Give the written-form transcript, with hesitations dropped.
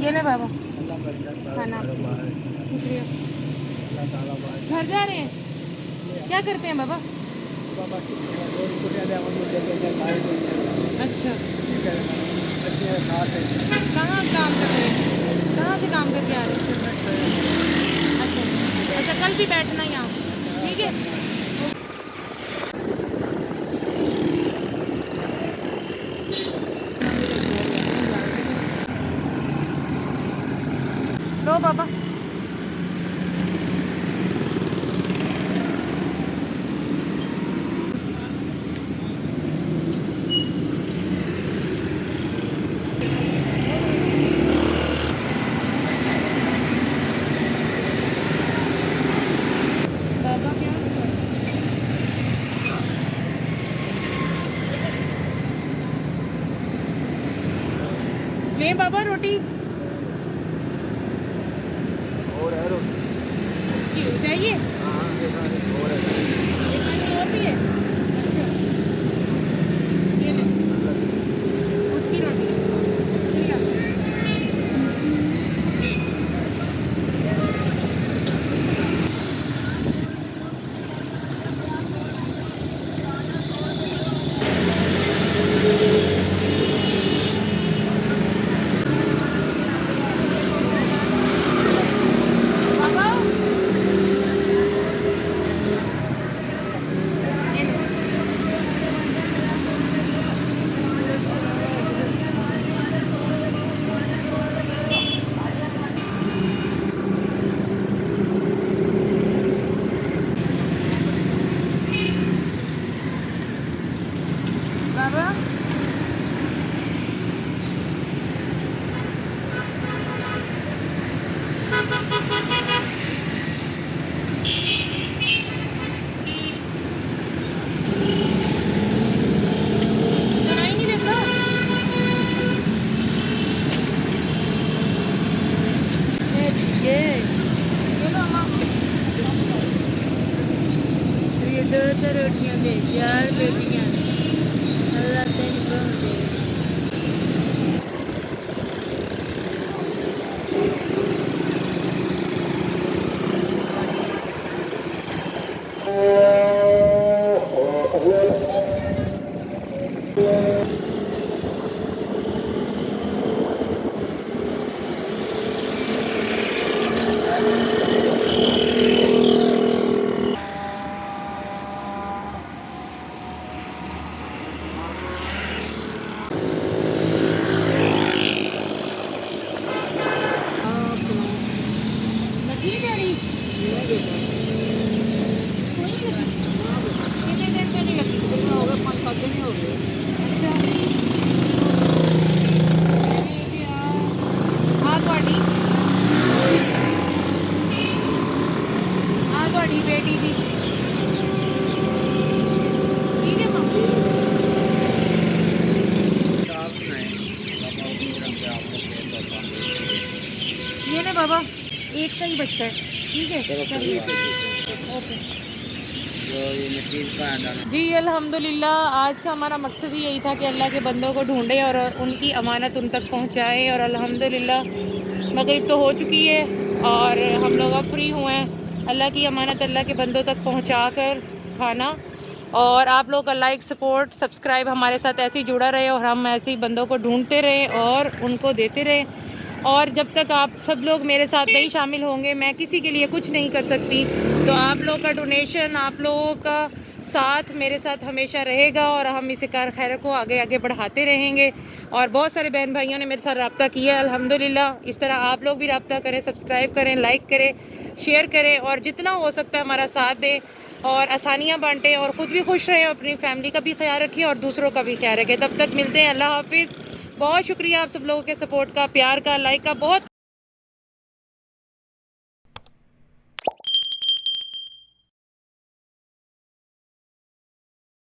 ये ले बाबा खाना। शुक्रिया। घर जा रहे हैं? क्या करते हैं बाबा? अच्छा, कहाँ काम कर रहे हैं? कहाँ से काम करके आ रहे हैं? अच्छा अच्छा, कल भी बैठना यहाँ, ठीक है? लो बाबा। बाबा क्या ले बाबा रोटी और है रोटी चाहिए? और भी है? अच्छा, ये ले उसकी रोटी। शुक्रिया। बाबा ये ले। बाबा सुनाई नहीं देता? ये लो अम्मा। ये दो रोटियां दे, 4 बेटियां अल्लाह तेरी बहुत दे। लगी नहीं दिहाड़ी? कोई नहीं लगी? कितने दिन से नहीं लगी? हो गए 5-7 दिन हो गए। अच्छा हाँ थोड़ी बेटी दी ठीक है माँ। ये ले बाबा, एक का ही बच्चा है, ठीक है? चलिए ओके जी। अल्हम्दुलिल्लाह आज का हमारा मकसद ही यही था कि अल्लाह के बंदों को ढूंढे और उनकी अमानत उन तक पहुंचाए। और अल्हम्दुलिल्लाह मगरिब तो हो चुकी है और हम लोग अब फ्री हुए हैं। अल्लाह की अमानत अल्लाह के बंदों तक पहुंचा कर खाना। और आप लोग का लाइक सपोर्ट सब्सक्राइब हमारे साथ ऐसे ही जुड़ा रहे और हम ऐसे ही बंदों को ढूंढते रहें और उनको देते रहें। और जब तक आप सब लोग मेरे साथ नहीं शामिल होंगे मैं किसी के लिए कुछ नहीं कर सकती। तो आप लोग का डोनेशन, आप लोगों का साथ मेरे साथ हमेशा रहेगा और हम इस कार खैर को आगे आगे बढ़ाते रहेंगे। और बहुत सारे बहन भाइयों ने मेरे साथ रब्ता किया है अल्हम्दुलिल्लाह। इस तरह आप लोग भी रब्ता करें, सब्सक्राइब करें, लाइक करें, शेयर करें और जितना हो सकता है हमारा साथ दें और आसानियाँ बांटें और ख़ुद भी खुश रहें, अपनी फैमिली का भी ख्याल रखें और दूसरों का भी ख्याल रखें। तब तक मिलते हैं, अल्लाह हाफिज़। बहुत शुक्रिया आप सब लोगों के सपोर्ट का, प्यार का, लाइक का। बहुत